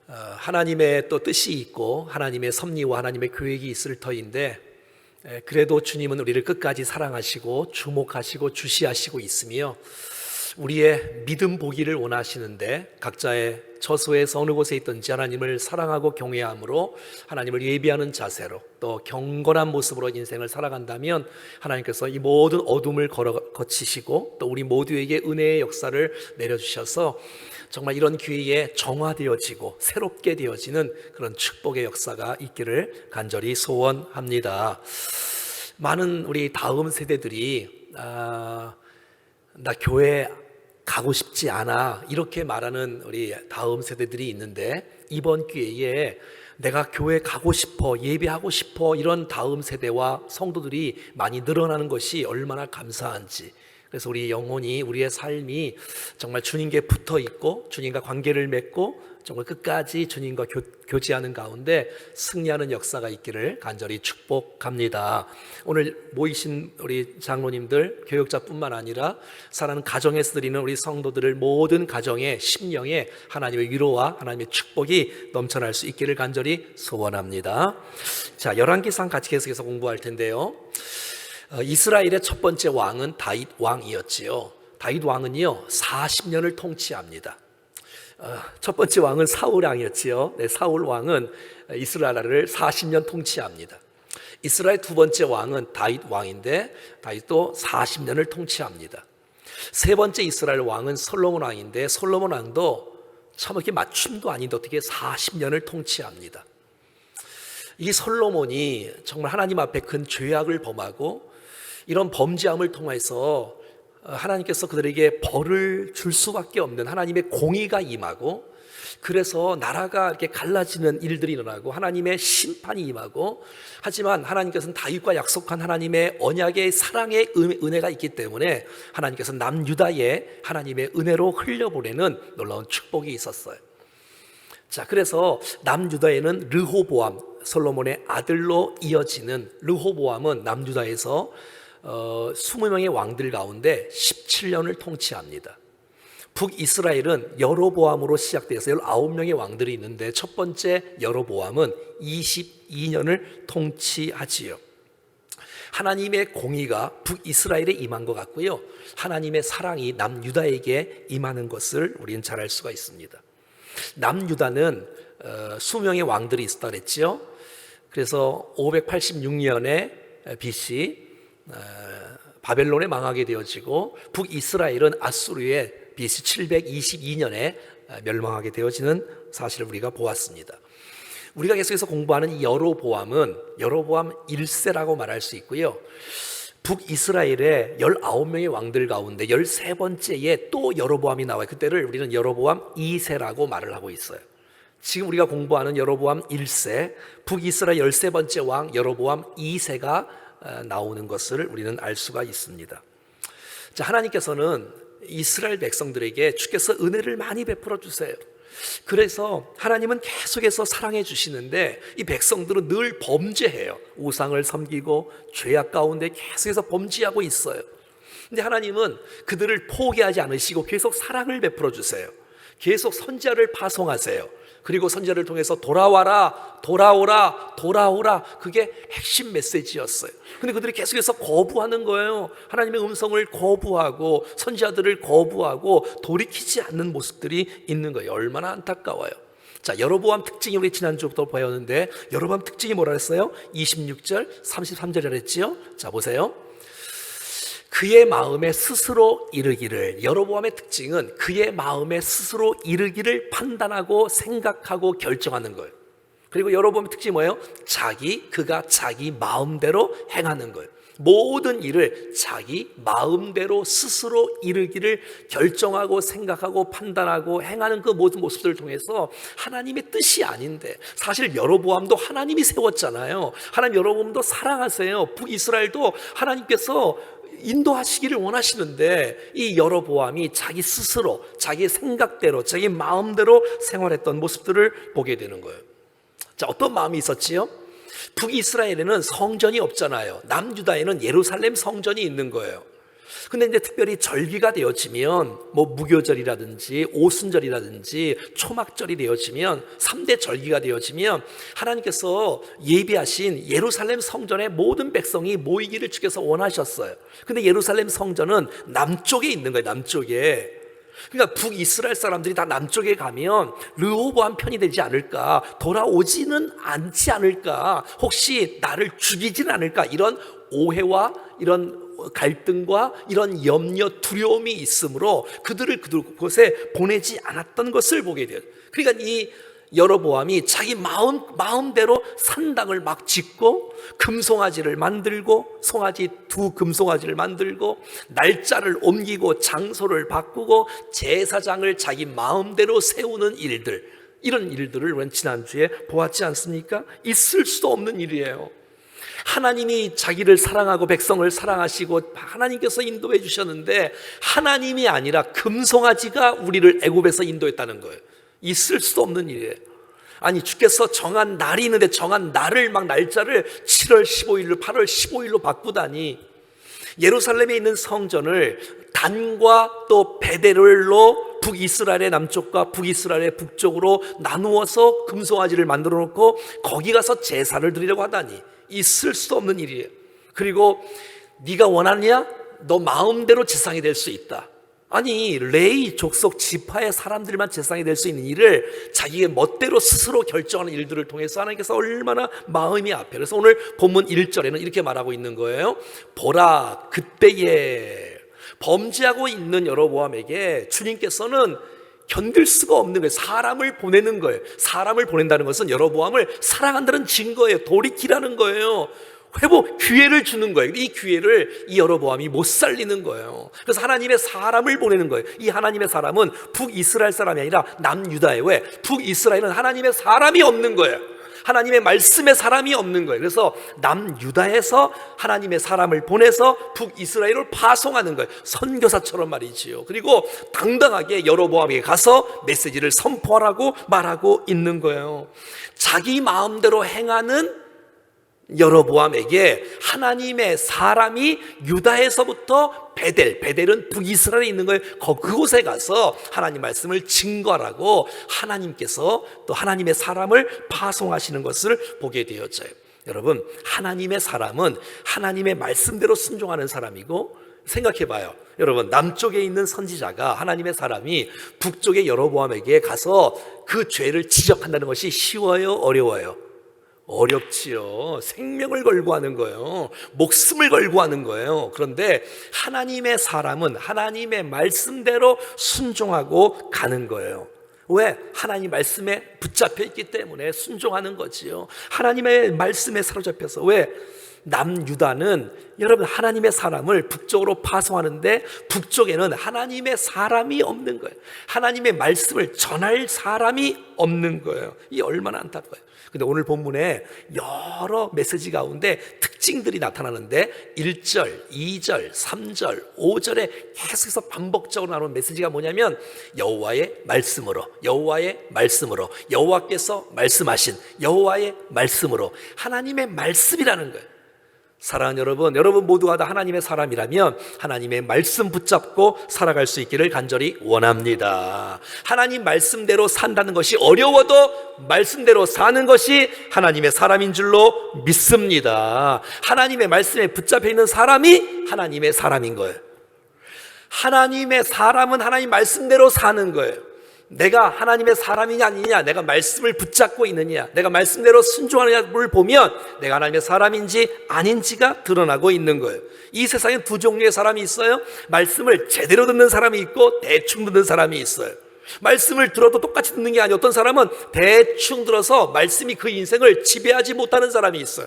하나님의 또 뜻이 있고 하나님의 섭리와 하나님의 계획이 있을 터인데, 그래도 주님은 우리를 끝까지 사랑하시고 주목하시고 주시하시고 있으며 우리의 믿음 보기를 원하시는데, 각자의 처소에서 어느 곳에 있든지 하나님을 사랑하고 경외함으로 하나님을 예비하는 자세로 또 경건한 모습으로 인생을 살아간다면 하나님께서 이 모든 어둠을 거치시고 또 우리 모두에게 은혜의 역사를 내려주셔서 정말 이런 기회에 정화되어지고 새롭게 되어지는 그런 축복의 역사가 있기를 간절히 소원합니다. 많은 우리 다음 세대들이 나 교회 가고 싶지 않아 이렇게 말하는 우리 다음 세대들이 있는데, 이번 기회에 내가 교회 가고 싶어, 예배하고 싶어, 이런 다음 세대와 성도들이 많이 늘어나는 것이 얼마나 감사한지. 그래서 우리 영혼이, 우리의 삶이 정말 주님께 붙어 있고 주님과 관계를 맺고 정말 끝까지 주님과 교제하는 가운데 승리하는 역사가 있기를 간절히 축복합니다. 오늘 모이신 우리 장로님들, 교역자뿐만 아니라 사랑하는 가정에서 드리는 우리 성도들을 모든 가정의 심령에 하나님의 위로와 하나님의 축복이 넘쳐날 수 있기를 간절히 소원합니다. 자, 열왕기상 같이 계속해서 공부할 텐데요. 이스라엘의 첫 번째 왕은 다윗 왕이었지요. 다윗 왕은요 40년을 통치합니다. 첫 번째 왕은 사울 왕이었지요. 사울 왕은 이스라엘을 40년 통치합니다. 이스라엘 두 번째 왕은 다윗 왕인데 다윗도 40년을 통치합니다. 세 번째 이스라엘 왕은 솔로몬 왕인데 솔로몬 왕도 참 이렇게 맞춤도 아닌데 어떻게 40년을 통치합니다. 이 솔로몬이 정말 하나님 앞에 큰 죄악을 범하고 이런 범죄함을 통해서 하나님께서 그들에게 벌을 줄 수밖에 없는 하나님의 공의가 임하고, 그래서 나라가 이렇게 갈라지는 일들이 일어나고 하나님의 심판이 임하고, 하지만 하나님께서는 다윗과 약속한 하나님의 언약의 사랑의 은혜가 있기 때문에 하나님께서 남유다에 하나님의 은혜로 흘려보내는 놀라운 축복이 있었어요. 자, 그래서 남유다에는 르호보암, 솔로몬의 아들로 이어지는 르호보암은 남유다에서 20명의 왕들 가운데 17년을 통치합니다. 북이스라엘은 여로보암으로 시작돼서 19명의 왕들이 있는데 첫 번째 여로보암은 22년을 통치하지요. 하나님의 공의가 북이스라엘에 임한 것 같고요, 하나님의 사랑이 남유다에게 임하는 것을 우리는 잘 알 수가 있습니다. 남유다는 수명의 왕들이 있었다 그랬죠. 그래서 586년에 BC 바벨론에 망하게 되어지고, 북이스라엘은 아수르의 BC 722년에 멸망하게 되어지는 사실을 우리가 보았습니다. 우리가 계속해서 공부하는 이 여로보암은 여로보암 1세라고 말할 수 있고요, 북이스라엘의 19명의 왕들 가운데 13번째에 또 여로보암이 나와요. 그때를 우리는 여로보암 2세라고 말을 하고 있어요. 지금 우리가 공부하는 여로보암 1세, 북이스라엘 13번째 왕 여로보암 2세가 나오는 것을 우리는 알 수가 있습니다. 자, 하나님께서는 이스라엘 백성들에게 주께서 은혜를 많이 베풀어 주세요. 그래서 하나님은 계속해서 사랑해 주시는데 이 백성들은 늘 범죄해요. 우상을 섬기고 죄악 가운데 계속해서 범죄하고 있어요. 근데 하나님은 그들을 포기하지 않으시고 계속 사랑을 베풀어 주세요. 계속 선지자를 파송하세요. 그리고 선지자를 통해서 돌아와라, 돌아오라, 돌아오라, 그게 핵심 메시지였어요. 근데 그들이 계속해서 거부하는 거예요. 하나님의 음성을 거부하고 선지자들을 거부하고 돌이키지 않는 모습들이 있는 거예요. 얼마나 안타까워요. 자, 여로보암 특징이 우리 지난주부터 보였는데 여로보암 특징이 뭐라 했어요? 26절, 33절이라 했지요. 자, 보세요. 그의 마음에 스스로 이르기를, 여로보암의 특징은 그의 마음에 스스로 이르기를 판단하고 생각하고 결정하는 거예요. 그리고 여로보암의 특징이 뭐예요? 그가 자기 마음대로 행하는 거예요. 모든 일을 자기 마음대로 스스로 이르기를 결정하고 생각하고 판단하고 행하는 그 모든 모습들을 통해서 하나님의 뜻이 아닌데, 사실 여로보암도 하나님이 세웠잖아요. 하나님 여로보암도 사랑하세요. 북이스라엘도 하나님께서 인도하시기를 원하시는데 이 여로보암이 자기 스스로 자기 생각대로 자기 마음대로 생활했던 모습들을 보게 되는 거예요. 자, 어떤 마음이 있었지요? 북이스라엘에는 성전이 없잖아요. 남유다에는 예루살렘 성전이 있는 거예요. 근데 이제 특별히 절기가 되어지면 뭐 무교절이라든지 오순절이라든지 초막절이 되어지면 3대 절기가 되어지면 하나님께서 예비하신 예루살렘 성전에 모든 백성이 모이기를 주께서 원하셨어요. 근데 예루살렘 성전은 남쪽에 있는 거예요. 남쪽에. 그러니까 북이스라엘 사람들이 다 남쪽에 가면 르호보암 편이 되지 않을까, 돌아오지는 않지 않을까, 혹시 나를 죽이지는 않을까, 이런 오해와 이런 갈등과 이런 염려, 두려움이 있으므로 그들을 그곳에 보내지 않았던 것을 보게 돼요. 그러니까 이 여로보암이 자기 마음대로 산당을 막 짓고 금송아지를 만들고, 송아지 2 금송아지를 만들고, 날짜를 옮기고 장소를 바꾸고 제사장을 자기 마음대로 세우는 일들, 이런 일들을 우리는 지난주에 보았지 않습니까? 있을 수도 없는 일이에요. 하나님이 자기를 사랑하고 백성을 사랑하시고 하나님께서 인도해 주셨는데 하나님이 아니라 금송아지가 우리를 애굽에서 인도했다는 거예요. 있을 수도 없는 일이에요. 아니, 주께서 정한 날이 있는데 정한 날을 막 날짜를 7월 15일로 8월 15일로 바꾸다니, 예루살렘에 있는 성전을 단과 또 베델로 북이스라엘의 남쪽과 북이스라엘의 북쪽으로 나누어서 금송아지를 만들어 놓고 거기 가서 제사를 드리려고 하다니, 있을 수도 없는 일이에요. 그리고 네가 원하느냐? 너 마음대로 제사장이 될 수 있다. 아니, 레위 족속 지파의 사람들만 제사장이 될 수 있는 일을 자기의 멋대로 스스로 결정하는 일들을 통해서 하나님께서 얼마나 마음이 아파요. 그래서 오늘 본문 1절에는 이렇게 말하고 있는 거예요. 보라, 그때에 범죄하고 있는 여로보암에게 주님께서는 견딜 수가 없는 거예요. 사람을 보내는 거예요. 사람을 보낸다는 것은 여로보암을 사랑한다는 증거예요. 돌이키라는 거예요. 회복, 기회를 주는 거예요. 이 기회를 이 여로보암이 못 살리는 거예요. 그래서 하나님의 사람을 보내는 거예요. 이 하나님의 사람은 북이스라엘 사람이 아니라 남유다예요. 왜? 북이스라엘은 하나님의 사람이 없는 거예요. 하나님의 말씀의 사람이 없는 거예요. 그래서 남유다에서 하나님의 사람을 보내서 북이스라엘을 파송하는 거예요. 선교사처럼 말이지요. 그리고 당당하게 여로보암에게 가서 메시지를 선포하라고 말하고 있는 거예요. 자기 마음대로 행하는 여로보암에게 하나님의 사람이 유다에서부터 베델은 북이스라엘에 있는 거예요. 그곳에 가서 하나님 말씀을 증거하라고 하나님께서 또 하나님의 사람을 파송하시는 것을 보게 되어져요. 여러분, 하나님의 사람은 하나님의 말씀대로 순종하는 사람이고, 생각해 봐요. 여러분, 남쪽에 있는 선지자가, 하나님의 사람이 북쪽의 여로보암에게 가서 그 죄를 지적한다는 것이 쉬워요, 어려워요? 어렵지요. 생명을 걸고 하는 거예요. 목숨을 걸고 하는 거예요. 그런데 하나님의 사람은 하나님의 말씀대로 순종하고 가는 거예요. 왜? 하나님 말씀에 붙잡혀 있기 때문에 순종하는 거지요. 하나님의 말씀에 사로잡혀서. 왜? 남유다는 여러분 하나님의 사람을 북쪽으로 파송하는데 북쪽에는 하나님의 사람이 없는 거예요. 하나님의 말씀을 전할 사람이 없는 거예요. 이 얼마나 안타까워요. 근데 오늘 본문에 여러 메시지 가운데 특징들이 나타나는데 1절, 2절, 3절, 5절에 계속해서 반복적으로 나오는 메시지가 뭐냐면 여호와의 말씀으로, 여호와의 말씀으로, 여호와께서 말씀하신 여호와의 말씀으로, 하나님의 말씀이라는 거예요. 사랑하는 여러분 모두가 다 하나님의 사람이라면 하나님의 말씀 붙잡고 살아갈 수 있기를 간절히 원합니다. 하나님 말씀대로 산다는 것이 어려워도 말씀대로 사는 것이 하나님의 사람인 줄로 믿습니다. 하나님의 말씀에 붙잡혀 있는 사람이 하나님의 사람인 거예요. 하나님의 사람은 하나님 말씀대로 사는 거예요. 내가 하나님의 사람이냐 아니냐, 내가 말씀을 붙잡고 있느냐, 내가 말씀대로 순종하느냐를 보면 내가 하나님의 사람인지 아닌지가 드러나고 있는 거예요. 이 세상에 2 종류의 사람이 있어요. 말씀을 제대로 듣는 사람이 있고 대충 듣는 사람이 있어요. 말씀을 들어도 똑같이 듣는 게 아니에요. 어떤 사람은 대충 들어서 말씀이 그 인생을 지배하지 못하는 사람이 있어요.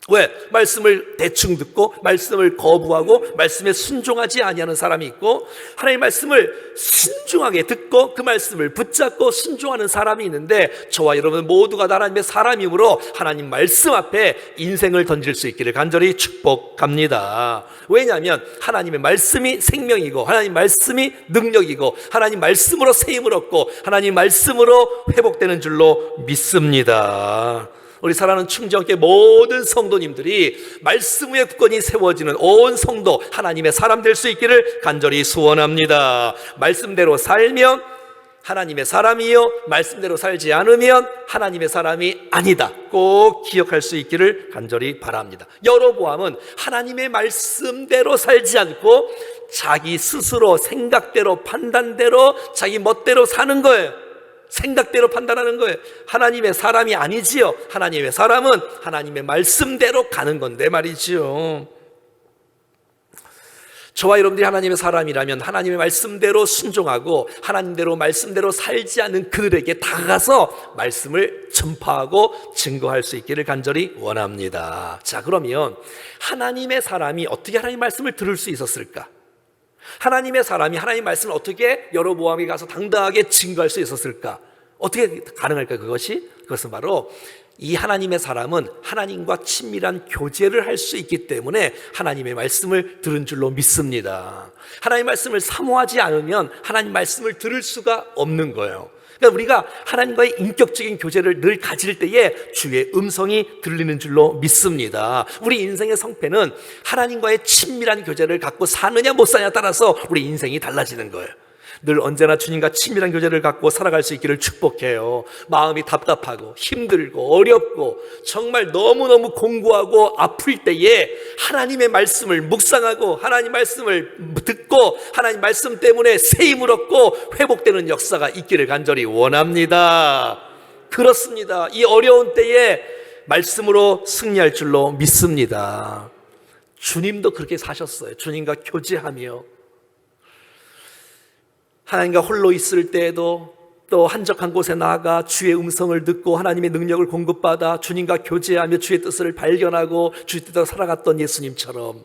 왜? 말씀을 대충 듣고 말씀을 거부하고 말씀에 순종하지 아니하는 사람이 있고, 하나님의 말씀을 순종하게 듣고 그 말씀을 붙잡고 순종하는 사람이 있는데, 저와 여러분 모두가 다 하나님의 사람이므로 하나님 말씀 앞에 인생을 던질 수 있기를 간절히 축복합니다. 왜냐하면 하나님의 말씀이 생명이고 하나님 말씀이 능력이고 하나님 말씀으로 새 힘을 얻고 하나님 말씀으로 회복되는 줄로 믿습니다. 우리 사랑하는 충정교회 모든 성도님들이 말씀 위에 굳건히 세워지는 온 성도 하나님의 사람 될 수 있기를 간절히 소원합니다. 말씀대로 살면 하나님의 사람이요, 말씀대로 살지 않으면 하나님의 사람이 아니다. 꼭 기억할 수 있기를 간절히 바랍니다. 여로보암은 하나님의 말씀대로 살지 않고 자기 스스로 생각대로 판단대로 자기 멋대로 사는 거예요. 생각대로 판단하는 거예요. 하나님의 사람이 아니지요. 하나님의 사람은 하나님의 말씀대로 가는 건데 말이지요. 저와 여러분들이 하나님의 사람이라면 하나님의 말씀대로 순종하고 하나님대로 말씀대로 살지 않는 그들에게 다가가서 말씀을 전파하고 증거할 수 있기를 간절히 원합니다. 자, 그러면 하나님의 사람이 어떻게 하나님의 말씀을 들을 수 있었을까? 하나님의 사람이 하나님의 말씀을 어떻게 여로보암에 가서 당당하게 증거할 수 있었을까? 어떻게 가능할까? 그것은 바로 이 하나님의 사람은 하나님과 친밀한 교제를 할 수 있기 때문에 하나님의 말씀을 들은 줄로 믿습니다. 하나님의 말씀을 사모하지 않으면 하나님 말씀을 들을 수가 없는 거예요. 그러니까 우리가 하나님과의 인격적인 교제를 늘 가질 때에 주의 음성이 들리는 줄로 믿습니다. 우리 인생의 성패는 하나님과의 친밀한 교제를 갖고 사느냐 못 사느냐에 따라서 우리 인생이 달라지는 거예요. 늘 언제나 주님과 친밀한 교제를 갖고 살아갈 수 있기를 축복해요. 마음이 답답하고 힘들고 어렵고 정말 너무너무 공고하고 아플 때에 하나님의 말씀을 묵상하고 하나님 말씀을 듣고 하나님 말씀 때문에 새 힘을 얻고 회복되는 역사가 있기를 간절히 원합니다. 그렇습니다. 이 어려운 때에 말씀으로 승리할 줄로 믿습니다. 주님도 그렇게 사셨어요. 주님과 교제하며 하나님과 홀로 있을 때에도 또 한적한 곳에 나아가 주의 음성을 듣고 하나님의 능력을 공급받아 주님과 교제하며 주의 뜻을 발견하고 주의 뜻대로 살아갔던 예수님처럼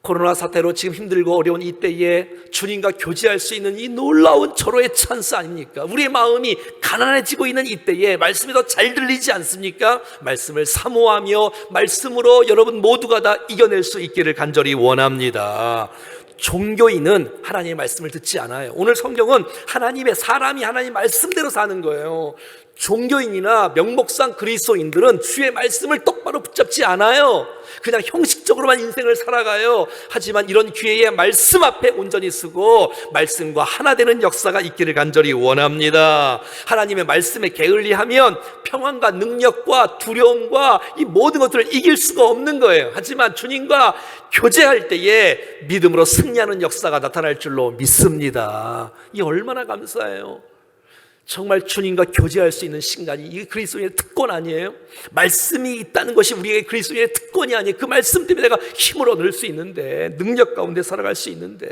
코로나 사태로 지금 힘들고 어려운 이때에 주님과 교제할 수 있는 이 놀라운 절호의 찬스 아닙니까? 우리의 마음이 가난해지고 있는 이때에 말씀이 더 잘 들리지 않습니까? 말씀을 사모하며 말씀으로 여러분 모두가 다 이겨낼 수 있기를 간절히 원합니다. 종교인은 하나님의 말씀을 듣지 않아요. 오늘 성경은 하나님의 사람이 하나님 말씀대로 사는 거예요. 종교인이나 명목상 그리스도인들은 주의 말씀을 똑바로 붙잡지 않아요. 그냥 형식적으로만 인생을 살아가요. 하지만 이런 기회에 말씀 앞에 온전히 서고 말씀과 하나 되는 역사가 있기를 간절히 원합니다. 하나님의 말씀에 게을리하면 평안과 능력과 두려움과 이 모든 것들을 이길 수가 없는 거예요. 하지만 주님과 교제할 때에 믿음으로 승리하는 역사가 나타날 줄로 믿습니다. 이 얼마나 감사해요. 정말 주님과 교제할 수 있는 시간이 이게 그리스도인의 특권 아니에요? 말씀이 있다는 것이 우리에게 그리스도인의 특권이 아니에요. 그 말씀 때문에 내가 힘을 얻을 수 있는데 능력 가운데 살아갈 수 있는데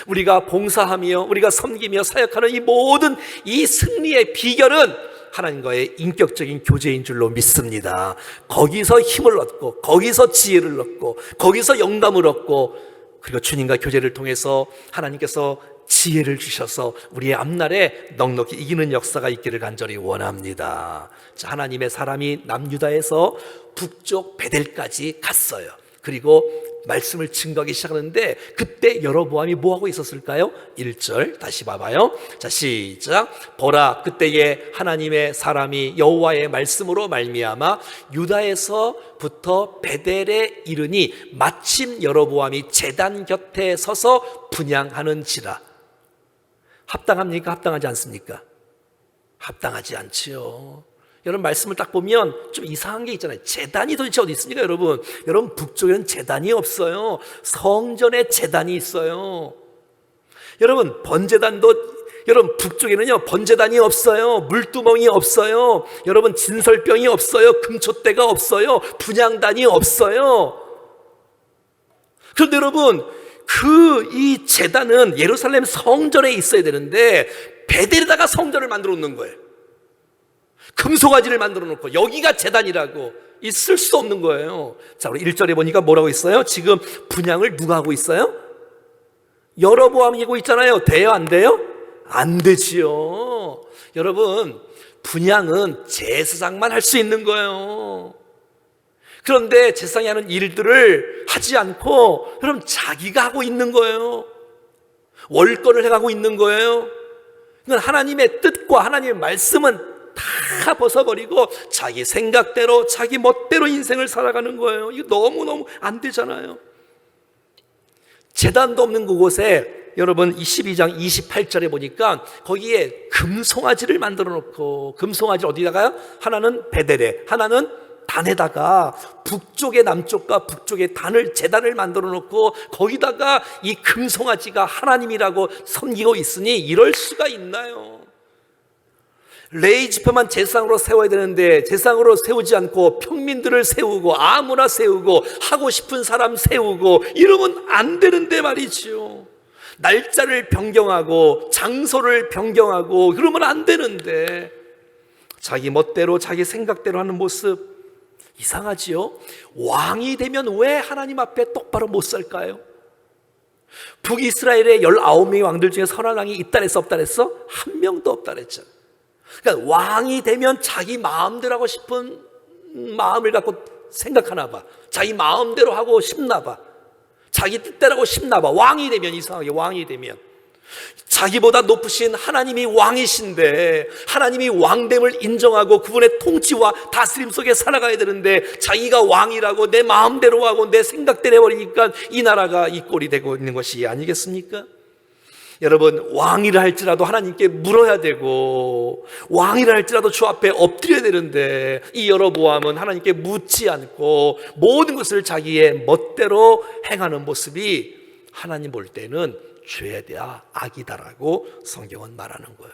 우리가 봉사하며 우리가 섬기며 사역하는 이 모든 이 승리의 비결은 하나님과의 인격적인 교제인 줄로 믿습니다. 거기서 힘을 얻고 거기서 지혜를 얻고 거기서 영감을 얻고 그리고 주님과 교제를 통해서 하나님께서 지혜를 주셔서 우리의 앞날에 넉넉히 이기는 역사가 있기를 간절히 원합니다. 자, 하나님의 사람이 남유다에서 북쪽 베델까지 갔어요. 그리고 말씀을 증거하기 시작하는데 그때 여로보암이 뭐하고 있었을까요? 1절 다시 봐봐요. 자, 시작. 보라, 그때에 하나님의 사람이 여호와의 말씀으로 말미암아 유다에서부터 베델에 이르니 마침 여로보암이 제단 곁에 서서 분향하는지라. 합당합니까? 합당하지 않습니까? 합당하지 않지요. 여러분 말씀을 딱 보면 좀 이상한 게 있잖아요. 제단이 도대체 어디 있습니까, 여러분? 여러분 북쪽에는 제단이 없어요. 성전에 제단이 있어요. 여러분 여러분 북쪽에는요 번제단이 없어요. 물두멍이 없어요. 여러분 진설병이 없어요. 금촛대가 없어요. 분향단이 없어요. 그런데 여러분 이 제단은 예루살렘 성전에 있어야 되는데 베델에다가 성전을 만들어 놓는 거예요. 금송아지를 만들어 놓고 여기가 제단이라고 있을 수 없는 거예요. 자, 우리 1절에 보니까 뭐라고 있어요? 지금 분향을 누가 하고 있어요? 여로보암이 하고 있잖아요. 돼요? 안 돼요? 안 되지요. 여러분 분향은 제사장만 할 수 있는 거예요. 그런데 제사장이 하는 일들을 하지 않고 그럼 자기가 하고 있는 거예요. 월권을 해가고 있는 거예요. 그러니까 하나님의 뜻과 하나님의 말씀은 다 벗어버리고 자기 생각대로 자기 멋대로 인생을 살아가는 거예요. 이거 너무너무 안 되잖아요. 제단도 없는 그곳에 여러분 22장 28절에 보니까 거기에 금송아지를 만들어 놓고, 금송아지 어디다가요? 하나는 베델에, 하나는 단에다가 북쪽에 남쪽과 북쪽에 제단을 만들어 놓고 거기다가 이 금송아지가 하나님이라고 섬기고 있으니 이럴 수가 있나요? 레위 지파만 제사장으로 세워야 되는데 제사장으로 세우지 않고 평민들을 세우고 아무나 세우고 하고 싶은 사람 세우고 이러면 안 되는데 말이죠. 날짜를 변경하고 장소를 변경하고 그러면 안 되는데 자기 멋대로 자기 생각대로 하는 모습 이상하지요? 왕이 되면 왜 하나님 앞에 똑바로 못 살까요? 북이스라엘의 19명의 왕들 중에 선한 왕이 있다 그랬어 없다 그랬어? 한 명도 없다 그랬잖아. 그러니까 왕이 되면 자기 마음대로 하고 싶은 마음을 갖고 생각하나 봐. 자기 마음대로 하고 싶나 봐. 자기 뜻대로 하고 싶나 봐. 왕이 되면, 이상하게 왕이 되면 자기보다 높으신 하나님이 왕이신데 하나님이 왕됨을 인정하고 그분의 통치와 다스림 속에 살아가야 되는데 자기가 왕이라고 내 마음대로 하고 내 생각대로 해버리니까 이 나라가 이 꼴이 되고 있는 것이 아니겠습니까? 여러분, 왕이라 할지라도 하나님께 물어야 되고 왕이라 할지라도 주 앞에 엎드려야 되는데 이 여로보암은 하나님께 묻지 않고 모든 것을 자기의 멋대로 행하는 모습이 하나님 볼 때는 죄다 악이다라고 성경은 말하는 거예요.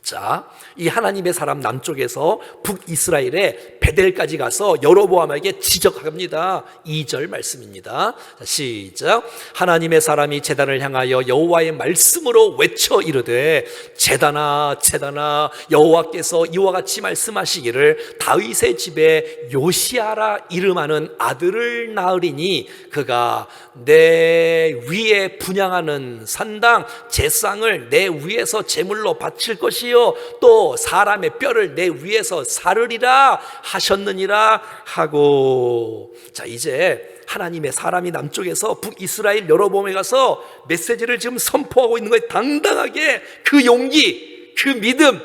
자, 이 하나님의 사람 남쪽에서 북이스라엘의 베델까지 가서 여로보암에게 지적합니다. 2절 말씀입니다. 자, 시작. 하나님의 사람이 제단을 향하여 여호와의 말씀으로 외쳐 이르되 제단아 제단아 여호와께서 이와 같이 말씀하시기를 다윗의 집에 요시아라 이름하는 아들을 낳으리니 그가 내 위에 분향하는 산당 제상을 내 위에서 제물로 바칠 것이요 또 사람의 뼈를 내 위에서 사르리라 하셨느니라 하고. 자, 이제 하나님의 사람이 남쪽에서 북이스라엘 여로보암에 가서 메시지를 지금 선포하고 있는 거예요. 당당하게 그 용기, 그 믿음,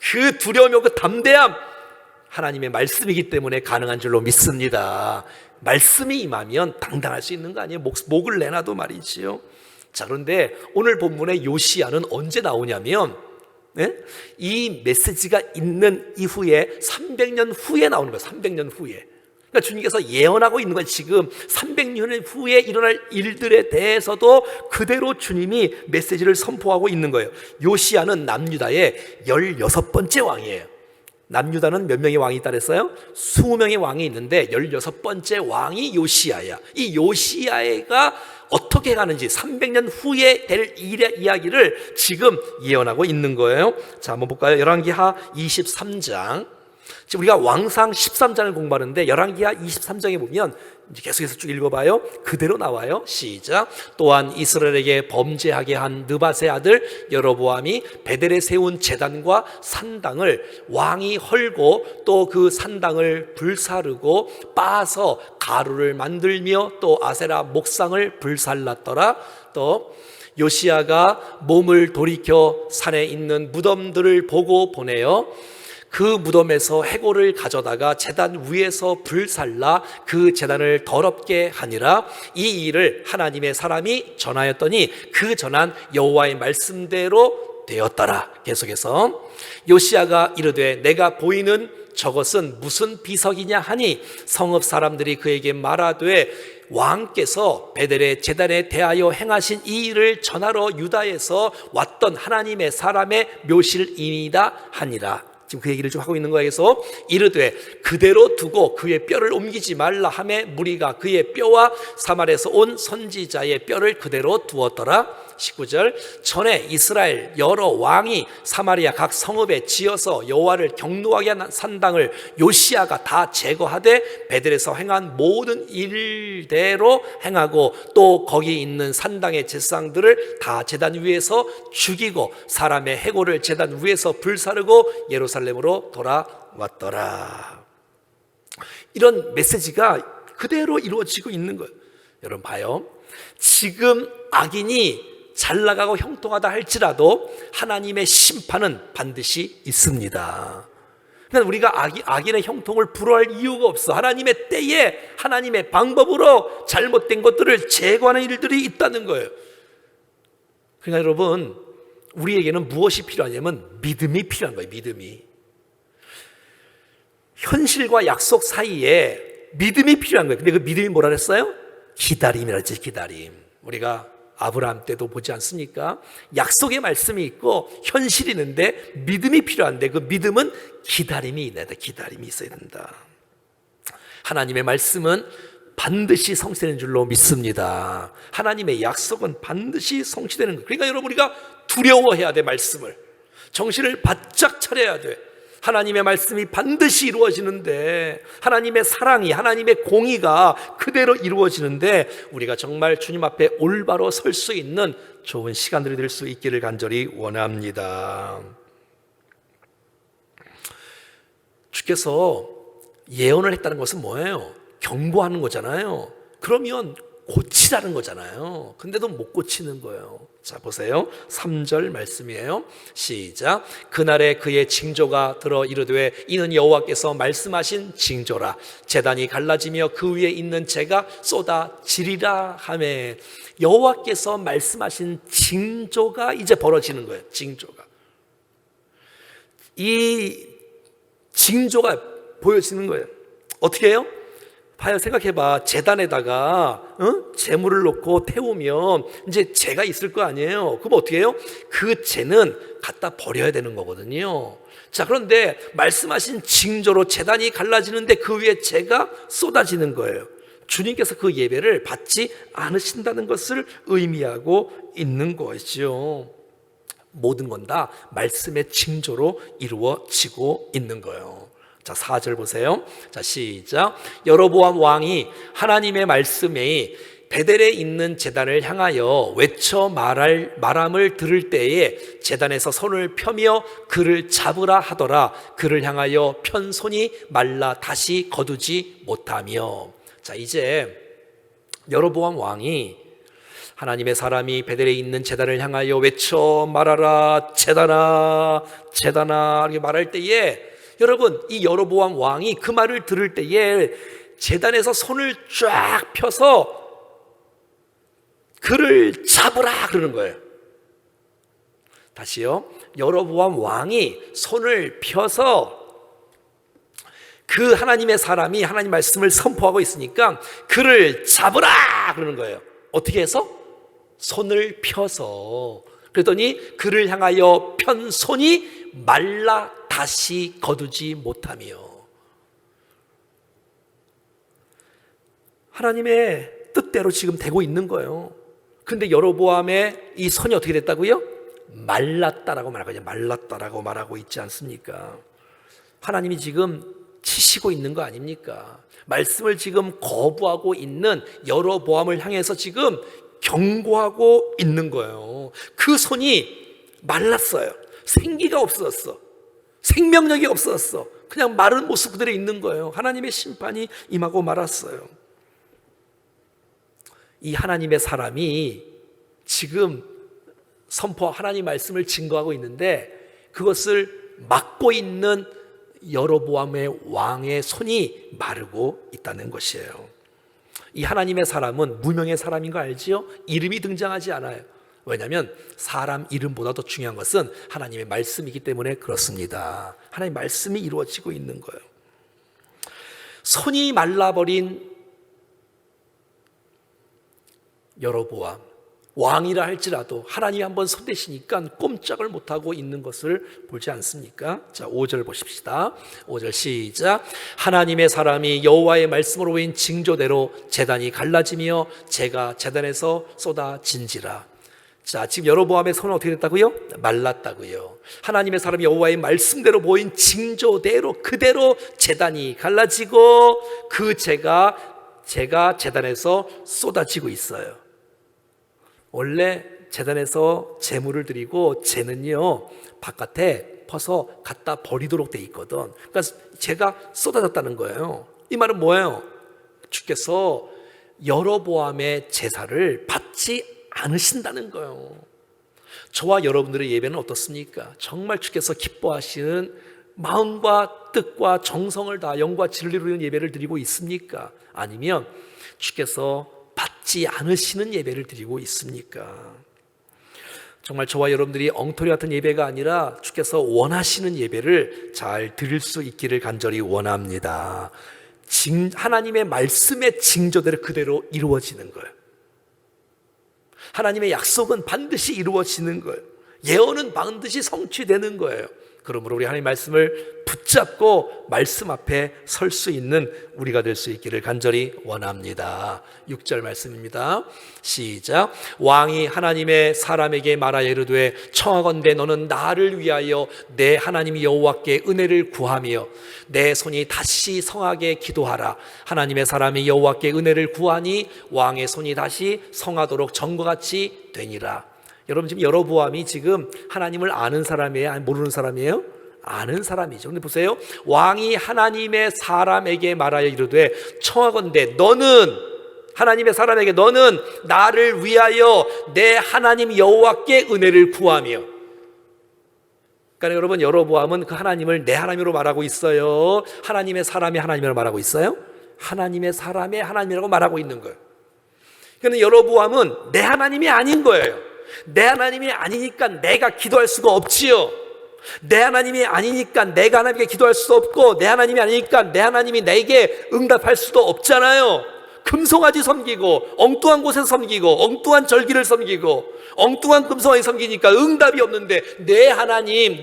그 두려움과 그 담대함 하나님의 말씀이기 때문에 가능한 줄로 믿습니다. 말씀이 임하면 당당할 수 있는 거 아니에요? 목을 내놔도 말이지요. 자, 그런데 오늘 본문의 요시야는 언제 나오냐면 이 메시지가 있는 이후에 300년 후에 나오는 거예요. 300년 후에. 그러니까 주님께서 예언하고 있는 건 지금 300년 후에 일어날 일들에 대해서도 그대로 주님이 메시지를 선포하고 있는 거예요. 요시야는 남유다의 16번째 왕이에요. 남유다는 몇 명의 왕이 있다 그랬어요? 20명의 왕이 있는데 16번째 왕이 요시야야. 이 요시야가 어떻게 가는지 300년 후에 될 이야기를 지금 예언하고 있는 거예요. 자, 한번 볼까요? 열왕기하 23장. 지금 우리가 왕상 13장을 공부하는데 열왕기하 23장에 보면 이제 계속해서 쭉 읽어봐요. 그대로 나와요. 시작. 또한 이스라엘에게 범죄하게 한 느밧의 아들 여로보암이 베델에 세운 제단과 산당을 왕이 헐고 또 그 산당을 불사르고 빻아서 가루를 만들며 또 아세라 목상을 불살랐더라. 또 요시야가 몸을 돌이켜 산에 있는 무덤들을 보고 보내어 그 무덤에서 해골을 가져다가 제단 위에서 불살라 그 제단을 더럽게 하니라. 이 일을 하나님의 사람이 전하였더니 그 전한 여호와의 말씀대로 되었더라. 계속해서 요시야가 이르되 내가 보이는 저것은 무슨 비석이냐 하니 성읍 사람들이 그에게 말하되 왕께서 베델의 제단에 대하여 행하신 이 일을 전하러 유다에서 왔던 하나님의 사람의 묘실이니이다 하니라. 지금 그 얘기를 좀 하고 있는 거에서 이르되 그대로 두고 그의 뼈를 옮기지 말라 하매 무리가 그의 뼈와 사마리아에서 온 선지자의 뼈를 그대로 두었더라. 19절. 전에 이스라엘 여러 왕이 사마리아 각 성읍에 지어서 여호와를 경노하게 한 산당을 요시야가 다 제거하되 베델에서 행한 모든 일대로 행하고 또 거기 있는 산당의 제사장들을 다 제단 위에서 죽이고 사람의 해골을 제단 위에서 불사르고 예루살렘으로 돌아왔더라. 이런 메시지가 그대로 이루어지고 있는 거예요. 여러분 봐요. 지금 악인이 잘 나가고 형통하다 할지라도 하나님의 심판은 반드시 있습니다. 그러니까 우리가 악인의 형통을 부러워할 이유가 없어. 하나님의 때에 하나님의 방법으로 잘못된 것들을 제거하는 일들이 있다는 거예요. 그러니까 여러분, 우리에게는 무엇이 필요하냐면 믿음이 필요한 거예요. 믿음이. 현실과 약속 사이에 믿음이 필요한 거예요. 근데 그 믿음이 뭐라 그랬어요? 기다림이라 했지. 기다림. 우리가 아브라함 때도 보지 않습니까? 약속의 말씀이 있고 현실이 있는데 믿음이 필요한데 그 믿음은 기다림이 있어야 돼. 기다림이 있어야 된다. 하나님의 말씀은 반드시 성취되는 줄로 믿습니다. 하나님의 약속은 반드시 성취되는 거예요. 그러니까 여러분, 우리가 두려워해야 돼. 말씀을 정신을 바짝 차려야 돼. 하나님의 말씀이 반드시 이루어지는데, 하나님의 사랑이, 하나님의 공의가 그대로 이루어지는데 우리가 정말 주님 앞에 올바로 설 수 있는 좋은 시간들이 될 수 있기를 간절히 원합니다. 주께서 예언을 했다는 것은 뭐예요? 경고하는 거잖아요. 그러면 고치라는 거잖아요. 근데도 못 고치는 거예요. 자, 보세요. 3절 말씀이에요. 시작. 그날에 그의 징조가 들어 이르되 이는 여호와께서 말씀하신 징조라. 제단이 갈라지며 그 위에 있는 재가 쏟아지리라 하매. 여호와께서 말씀하신 징조가 이제 벌어지는 거예요. 징조가. 이 징조가 보여지는 거예요. 어떻게 해요? 봐요. 생각해봐. 제단에다가 재물을 놓고 태우면 이제 재가 있을 거 아니에요. 그럼 어떻게 해요? 그 재는 갖다 버려야 되는 거거든요. 자, 그런데 말씀하신 징조로 제단이 갈라지는데 그 위에 재가 쏟아지는 거예요. 주님께서 그 예배를 받지 않으신다는 것을 의미하고 있는 것이죠. 모든 건 다 말씀의 징조로 이루어지고 있는 거예요. 자, 4절 보세요. 자, 시작. 여로보암 왕이 하나님의 말씀에 베델에 있는 제단을 향하여 외쳐 말함을 들을 때에 제단에서 손을 펴며 그를 잡으라 하더라. 그를 향하여 편 손이 말라 다시 거두지 못하며. 자, 이제 여로보암 왕이 하나님의 사람이 베델에 있는 제단을 향하여 외쳐 말하라 제단아 제단아 이렇게 말할 때에, 여러분, 이 여로보암 왕이 그 말을 들을 때에 제단에서 손을 쫙 펴서 그를 잡으라 그러는 거예요. 다시요. 여로보암 왕이 손을 펴서 그 하나님의 사람이 하나님 말씀을 선포하고 있으니까 그를 잡으라 그러는 거예요. 어떻게 해서? 손을 펴서. 그랬더니 그를 향하여 편 손이 말라 다시 거두지 못하며. 하나님의 뜻대로 지금 되고 있는 거예요. 근데 여로보암의 이 손이 어떻게 됐다고요? 말랐다라고 말하고, 말랐다라고 말하고 있지 않습니까? 하나님이 지금 치시고 있는 거 아닙니까? 말씀을 지금 거부하고 있는 여로보암을 향해서 지금 경고하고 있는 거예요. 그 손이 말랐어요. 생기가 없어졌어. 생명력이 없어졌어. 그냥 마른 모습 그대로 있는 거예요. 하나님의 심판이 임하고 말았어요. 이 하나님의 사람이 지금 하나님 말씀을 증거하고 있는데 그것을 막고 있는 여로보암의 왕의 손이 마르고 있다는 것이에요. 이 하나님의 사람은 무명의 사람인 거 알지요? 이름이 등장하지 않아요. 왜냐하면 사람 이름보다 더 중요한 것은 하나님의 말씀이기 때문에 그렇습니다. 하나님의 말씀이 이루어지고 있는 거예요. 손이 말라버린 여로보암 왕이라 할지라도 하나님이 한번 손대시니까 꼼짝을 못하고 있는 것을 보지 않습니까? 자, 5절 보십시다. 5절 시작. 하나님의 사람이 여호와의 말씀으로 보인 징조대로 제단이 갈라지며 재가 제단에서 쏟아진지라. 자, 지금 여로보암의 손은 어떻게 됐다고요? 말랐다고요. 하나님의 사람이 여호와의 말씀대로 보인 징조대로 그대로 제단이 갈라지고 그 재가 제단에서 쏟아지고 있어요. 원래 제단에서 제물을 드리고 재는요 바깥에 퍼서 갖다 버리도록 돼 있거든. 그러니까 재가 쏟아졌다는 거예요. 이 말은 뭐예요? 주께서 여로보암의 제사를 받지 않으신다는 거예요. 저와 여러분들의 예배는 어떻습니까? 정말 주께서 기뻐하시는 마음과 뜻과 정성을 다 영과 진리로 이루는 예배를 드리고 있습니까? 아니면 주께서 받지 않으시는 예배를 드리고 있습니까? 정말 저와 여러분들이 엉터리 같은 예배가 아니라 주께서 원하시는 예배를 잘 드릴 수 있기를 간절히 원합니다. 하나님의 말씀의 징조대로 그대로 이루어지는 거예요. 하나님의 약속은 반드시 이루어지는 거예요. 예언은 반드시 성취되는 거예요. 그러므로 우리 하나님의 말씀을 붙잡고 말씀 앞에 설 수 있는 우리가 될 수 있기를 간절히 원합니다. 6절 말씀입니다. 시작. 왕이 하나님의 사람에게 말하여 이르되 청하건대 너는 나를 위하여 내 하나님 여호와께 은혜를 구하며 내 손이 다시 성하게 기도하라. 하나님의 사람이 여호와께 은혜를 구하니 왕의 손이 다시 성하도록 전과 같이 되니라. 여러분 지금 여로보암이 지금 하나님을 아는 사람이에요? 아니 모르는 사람이에요? 아는 사람이죠. 근데 보세요. 왕이 하나님의 사람에게 말하여 이르되 청하건대 너는 하나님의 사람에게 너는 나를 위하여 내 하나님 여호와께 은혜를 구하며. 그러니까 여러분 여로보암은 그 하나님을 내 하나님으로 말하고 있어요. 하나님의 사람이 하나님이라고 말하고 있어요. 하나님의 사람의 하나님이라고 말하고 있는 거예요. 그런데 여로보암은 내 하나님이 아닌 거예요. 내 하나님이 아니니까 내가 기도할 수가 없지요. 내 하나님이 아니니까 내가 하나님께 기도할 수도 없고 내 하나님이 아니니까 내 하나님이 내게 응답할 수도 없잖아요. 금송아지 섬기고 엉뚱한 곳에서 섬기고 엉뚱한 절기를 섬기고 엉뚱한 금송아지 섬기니까 응답이 없는데 내 하나님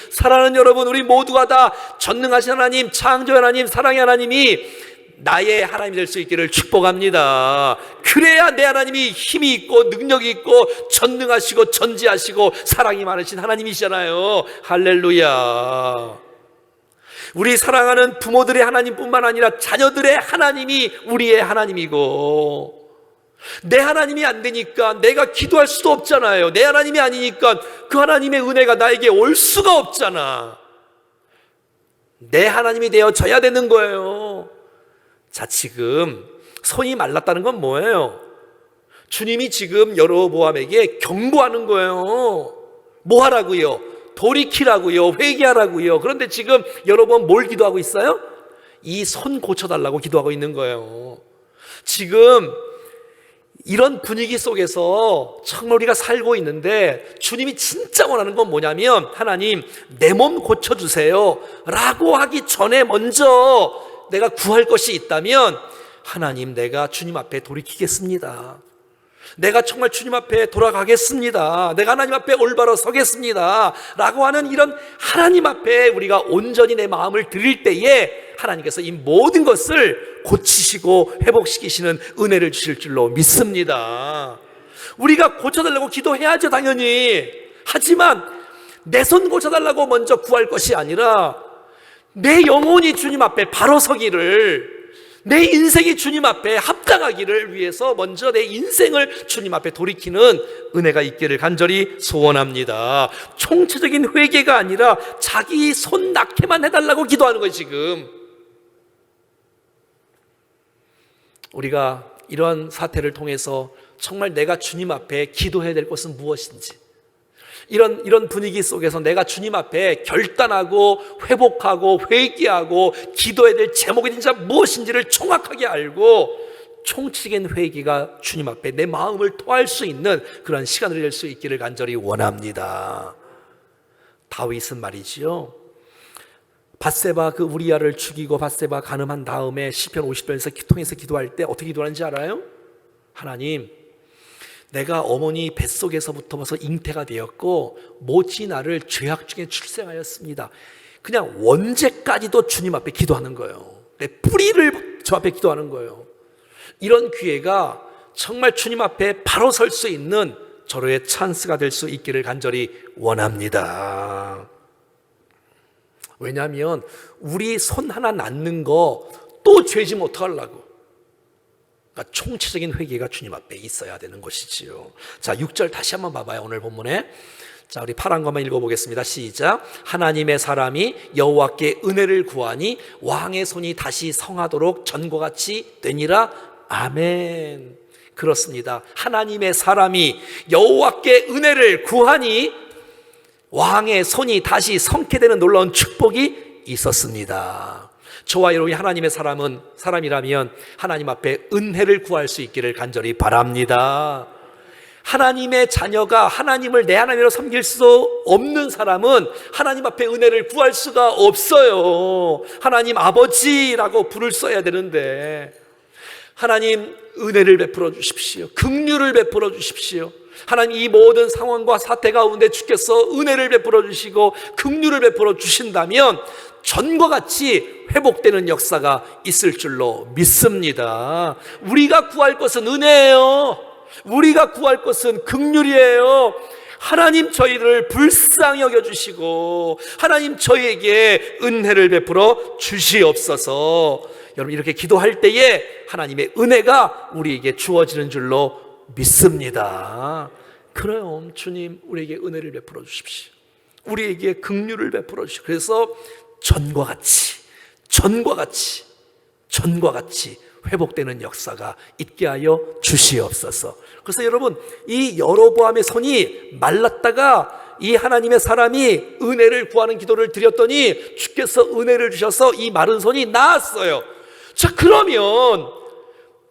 사랑하는 여러분, 우리 모두가 다 전능하신 하나님, 창조의 하나님, 사랑의 하나님이 나의 하나님이 될 수 있기를 축복합니다. 그래야 내 하나님이 힘이 있고 능력이 있고 전능하시고 전지하시고 사랑이 많으신 하나님이시잖아요. 할렐루야. 우리 사랑하는 부모들의 하나님뿐만 아니라 자녀들의 하나님이 우리의 하나님이고, 내 하나님이 안 되니까 내가 기도할 수도 없잖아요. 내 하나님이 아니니까 그 하나님의 은혜가 나에게 올 수가 없잖아. 내 하나님이 되어져야 되는 거예요. 자, 지금 손이 말랐다는 건 뭐예요? 주님이 지금 여로보암에게 경고하는 거예요. 뭐 하라고요? 돌이키라고요. 회개하라고요. 그런데 지금 여로보암 뭘 기도하고 있어요? 이 손 고쳐달라고 기도하고 있는 거예요. 지금 이런 분위기 속에서 정말 우리가 살고 있는데 주님이 진짜 원하는 건 뭐냐면, 하나님 내 몸 고쳐주세요 라고 하기 전에 먼저 내가 구할 것이 있다면, 하나님 내가 주님 앞에 돌이키겠습니다. 내가 정말 주님 앞에 돌아가겠습니다. 내가 하나님 앞에 올바로 서겠습니다 라고 하는 이런 하나님 앞에 우리가 온전히 내 마음을 드릴 때에 하나님께서 이 모든 것을 고치시고 회복시키시는 은혜를 주실 줄로 믿습니다. 우리가 고쳐달라고 기도해야죠, 당연히. 하지만 내 손 고쳐달라고 먼저 구할 것이 아니라 내 영혼이 주님 앞에 바로 서기를, 내 인생이 주님 앞에 합당하기를 위해서 먼저 내 인생을 주님 앞에 돌이키는 은혜가 있기를 간절히 소원합니다. 총체적인 회개가 아니라 자기 손 낫게만 해달라고 기도하는 거예요. 지금 우리가 이런 사태를 통해서 정말 내가 주님 앞에 기도해야 될 것은 무엇인지, 이런 분위기 속에서 내가 주님 앞에 결단하고 회복하고 회개하고 기도해야 될 제목이 진짜 무엇인지를 정확하게 알고 총체적인 회개가 주님 앞에 내 마음을 토할 수 있는 그런 시간을 낼 수 있기를 간절히 원합니다. 다윗은 말이지요, 밧세바 그 우리아를 죽이고 밧세바 간음한 다음에 시편 50편에서 통해서 기도할 때 어떻게 기도하는지 알아요? 하나님, 내가 어머니 뱃속에서부터 잉태가 되었고 모치 나를 죄악 중에 출생하였습니다. 그냥 원죄까지도 주님 앞에 기도하는 거예요. 내 뿌리를 저 앞에 기도하는 거예요. 이런 기회가 정말 주님 앞에 바로 설 수 있는 절호의 찬스가 될 수 있기를 간절히 원합니다. 왜냐하면 우리 손 하나 낫는 거 또 죄지면 어떡하려고. 그러니까 총체적인 회개가 주님 앞에 있어야 되는 것이지요. 자, 6절 다시 한번 봐봐요. 오늘 본문에. 자, 우리 파란 것만 읽어보겠습니다. 시작. 하나님의 사람이 여호와께 은혜를 구하니 왕의 손이 다시 성하도록 전과 같이 되니라. 아멘. 그렇습니다. 하나님의 사람이 여호와께 은혜를 구하니 왕의 손이 다시 성케 되는 놀라운 축복이 있었습니다. 저와 여러분이 하나님의 사람이라면 하나님 앞에 은혜를 구할 수 있기를 간절히 바랍니다. 하나님의 자녀가 하나님을 내 하나님으로 섬길 수 없는 사람은 하나님 앞에 은혜를 구할 수가 없어요. 하나님 아버지라고 부를 써야 되는데, 하나님 은혜를 베풀어 주십시오. 긍휼을 베풀어 주십시오. 하나님, 이 모든 상황과 사태 가운데 주께서 은혜를 베풀어 주시고 긍휼을 베풀어 주신다면 전과 같이 회복되는 역사가 있을 줄로 믿습니다. 우리가 구할 것은 은혜예요. 우리가 구할 것은 긍휼이에요. 하나님, 저희를 불쌍히 여겨주시고 하나님, 저희에게 은혜를 베풀어 주시옵소서. 여러분, 이렇게 기도할 때에 하나님의 은혜가 우리에게 주어지는 줄로 믿습니다. 그래요, 주님, 우리에게 은혜를 베풀어 주십시오. 우리에게 긍휼을 베풀어 주십시오. 그래서 전과 같이 회복되는 역사가 있게 하여 주시옵소서. 그래서 여러분, 이 여로보암의 손이 말랐다가 이 하나님의 사람이 은혜를 구하는 기도를 드렸더니 주께서 은혜를 주셔서 이 마른 손이 나았어요. 자, 그러면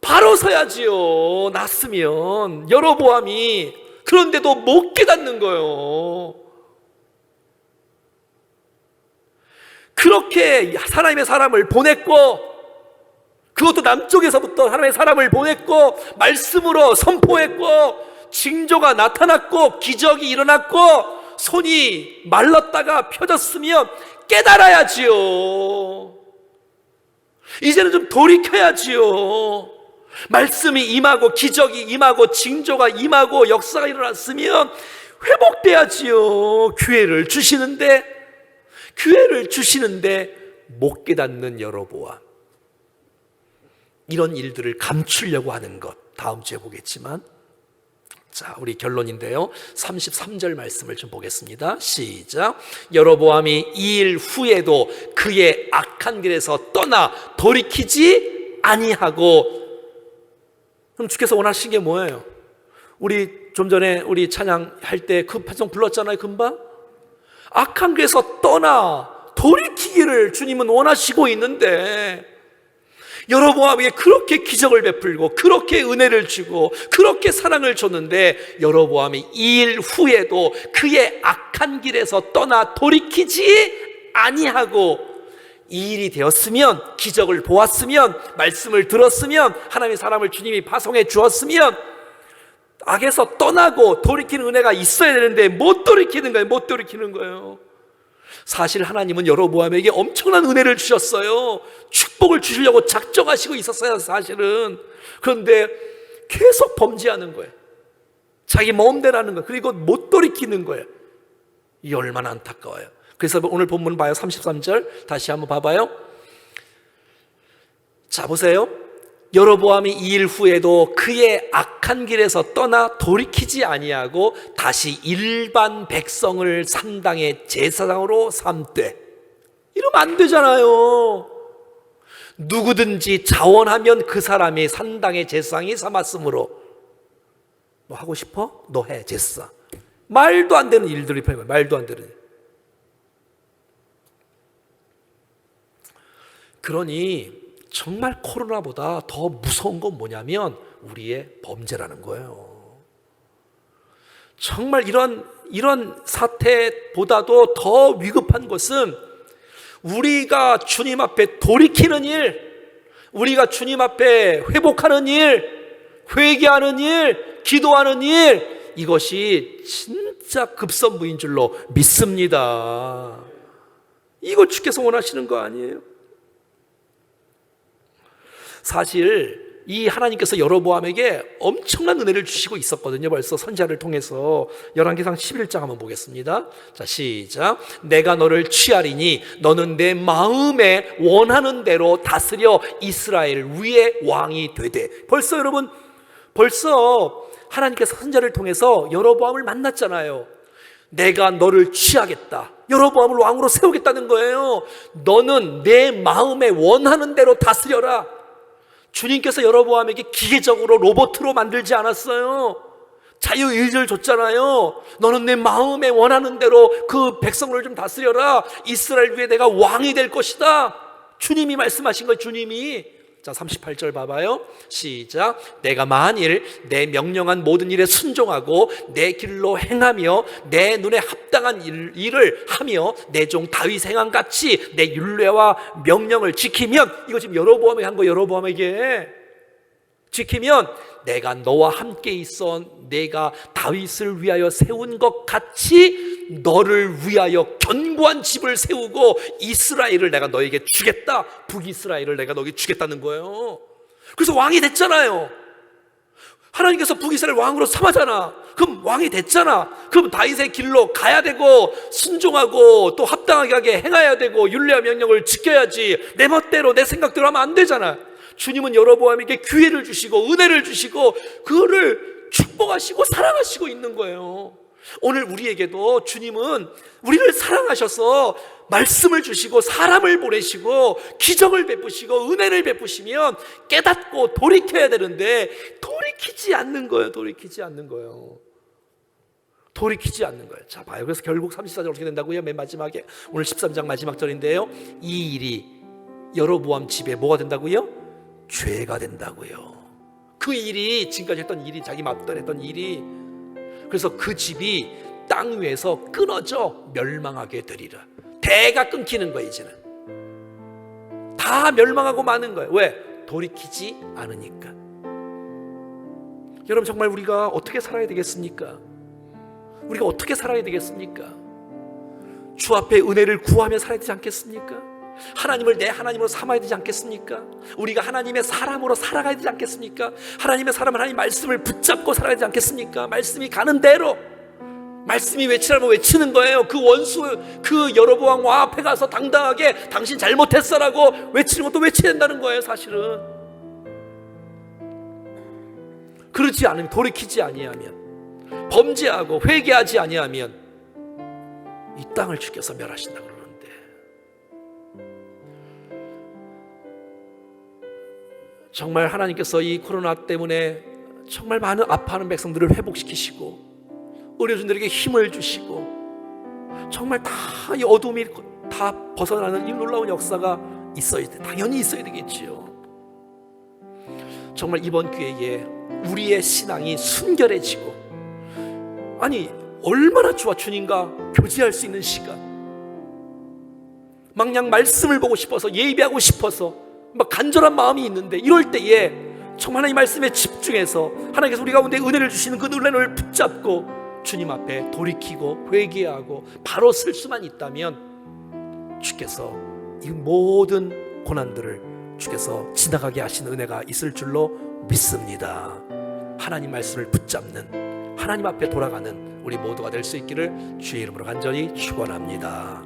바로 서야지요. 났으면 여로보암이. 그런데도 못 깨닫는 거예요. 그렇게 하나님의 사람을 보냈고, 그것도 남쪽에서부터 하나님의 사람을 보냈고, 말씀으로 선포했고, 징조가 나타났고, 기적이 일어났고, 손이 말랐다가 펴졌으면 깨달아야지요. 이제는 좀 돌이켜야지요. 말씀이 임하고 기적이 임하고 징조가 임하고 역사가 일어났으면 회복돼야지요. 기회를 주시는데 못 깨닫는 여로보암. 이런 일들을 감추려고 하는 것, 다음 주에 보겠지만, 자, 우리 결론인데요, 33절 말씀을 좀 보겠습니다. 시작. 여로보암이 이 일 후에도 그의 악한 길에서 떠나 돌이키지 아니하고. 그럼 주께서 원하신 게 뭐예요? 우리 좀 전에 우리 찬양할 때 그 파송 불렀잖아요, 금방. 악한 길에서 떠나 돌이키기를 주님은 원하시고 있는데, 여로보암에게 그렇게 기적을 베풀고 그렇게 은혜를 주고 그렇게 사랑을 줬는데, 여로보암이 이 일 후에도 그의 악한 길에서 떠나 돌이키지 아니하고, 이 일이 되었으면, 기적을 보았으면, 말씀을 들었으면, 하나님의 사람을 주님이 파송해 주었으면 악에서 떠나고 돌이키는 은혜가 있어야 되는데 못 돌이키는 거예요. 사실 하나님은 여로보암에게 엄청난 은혜를 주셨어요. 축복을 주시려고 작정하시고 있었어요, 사실은. 그런데 계속 범죄하는 거예요. 자기 마음대로 하는 거예요. 그리고 못 돌이키는 거예요. 이게 얼마나 안타까워요. 그래서 오늘 본문 봐요. 33절 다시 한번 봐봐요. 자, 보세요. 여로보암이 이 일 후에도 그의 악한 길에서 떠나 돌이키지 아니하고 다시 일반 백성을 산당의 제사장으로 삼되. 이러면 안 되잖아요. 누구든지 자원하면 그 사람이 산당의 제사장이 삼았으므로. 뭐 하고 싶어? 너 해, 제사. 말도 안 되는 일들이 펴요. 말도 안 되는 일. 그러니 정말 코로나보다 더 무서운 건 뭐냐면 우리의 범죄라는 거예요. 정말 이런 사태보다도 더 위급한 것은 우리가 주님 앞에 돌이키는 일, 우리가 주님 앞에 회복하는 일, 회개하는 일, 기도하는 일, 이것이 진짜 급선무인 줄로 믿습니다. 이걸 주께서 원하시는 거 아니에요? 사실 이 하나님께서 여로보암에게 엄청난 은혜를 주시고 있었거든요. 벌써 선지자를 통해서. 열왕기상 11장 한번 보겠습니다. 자, 시작. 내가 너를 취하리니 너는 내 마음에 원하는 대로 다스려 이스라엘 위에 왕이 되되. 벌써 여러분, 하나님께서 선지자를 통해서 여로보암을 만났잖아요. 내가 너를 취하겠다. 여로보암을 왕으로 세우겠다는 거예요. 너는 내 마음에 원하는 대로 다스려라. 주님께서 여로보암에게 기계적으로 로봇으로 만들지 않았어요. 자유의지를 줬잖아요. 너는 내 마음에 원하는 대로 그 백성을 좀 다스려라. 이스라엘 위에 내가 왕이 될 것이다. 주님이 말씀하신 거예요. 주님이. 자, 38절 봐봐요. 시작. 내가 만일 내 명령한 모든 일에 순종하고 내 길로 행하며 내 눈에 합당한 일을 하며 내 종 다윗 행한 같이 내 율례와 명령을 지키면, 이거 지금 여로보암에게 한 거, 여로보암에게 지키면 내가 너와 함께 있어 내가 다윗을 위하여 세운 것 같이 너를 위하여 견고한 집을 세우고 이스라엘을 내가 너에게 주겠다. 북이스라엘을 내가 너에게 주겠다는 거예요. 그래서 왕이 됐잖아요. 하나님께서 북이스라엘 왕으로 삼았잖아. 그럼 왕이 됐잖아. 그럼 다윗의 길로 가야 되고 순종하고 또 합당하게 행해야 되고 율례와 명령을 지켜야지. 내 멋대로 내 생각대로 하면 안 되잖아. 주님은 여로보암에게 기회를 주시고 은혜를 주시고 그거를 축복하시고 사랑하시고 있는 거예요. 오늘 우리에게도 주님은 우리를 사랑하셔서 말씀을 주시고 사람을 보내시고 기적을 베푸시고 은혜를 베푸시면 깨닫고 돌이켜야 되는데 돌이키지 않는 거예요. 돌이키지 않는 거예요. 돌이키지 않는 거예요. 자, 봐요. 그래서 결국 34절 어떻게 된다고요? 맨 마지막에 오늘 13장 마지막 절인데요. 이 일이 여로보암 집에 뭐가 된다고요? 죄가 된다고요. 그 일이 지금까지 했던 일이, 자기 맏딸 했던 일이, 그래서 그 집이 땅 위에서 끊어져 멸망하게 되리라. 대가 끊기는 거예요. 이제는 다 멸망하고 마는 거예요. 왜? 돌이키지 않으니까. 여러분, 정말 우리가 어떻게 살아야 되겠습니까? 우리가 어떻게 살아야 되겠습니까? 주 앞에 은혜를 구하며 살아야 되지 않겠습니까? 하나님을 내 하나님으로 삼아야 되지 않겠습니까? 우리가 하나님의 사람으로 살아가야 되지 않겠습니까? 하나님의 사람, 하나님 말씀을 붙잡고 살아야 되지 않겠습니까? 말씀이 가는 대로, 말씀이 외치라면 외치는 거예요. 그 원수, 그 여로보암 왕 앞에 가서 당당하게 당신 잘못했어라고 외치는 것도 외쳐야 된다는 거예요. 사실은 그렇지 않으면, 돌이키지 아니하면, 범죄하고 회개하지 아니하면 이 땅을 주께서 멸하신다고 그러는데, 정말 하나님께서 이 코로나 때문에 정말 많은 아파하는 백성들을 회복시키시고 의료진들에게 힘을 주시고 정말 다 이 어둠이 다 벗어나는 이 놀라운 역사가 있어야 돼. 당연히 있어야 되겠지요. 정말 이번 기회에 우리의 신앙이 순결해지고, 아니 얼마나 좋아. 주님과 교제할 수 있는 시간, 막냥 말씀을 보고 싶어서, 예배하고 싶어서 막 간절한 마음이 있는데, 이럴 때에 정말 하나님 말씀에 집중해서 하나님께서 우리 가운데 은혜를 주시는 그 은혜를 붙잡고 주님 앞에 돌이키고 회개하고 바로 쓸 수만 있다면 주께서 이 모든 고난들을 주께서 지나가게 하시는 은혜가 있을 줄로 믿습니다. 하나님 말씀을 붙잡는, 하나님 앞에 돌아가는 우리 모두가 될 수 있기를 주의 이름으로 간절히 축원합니다.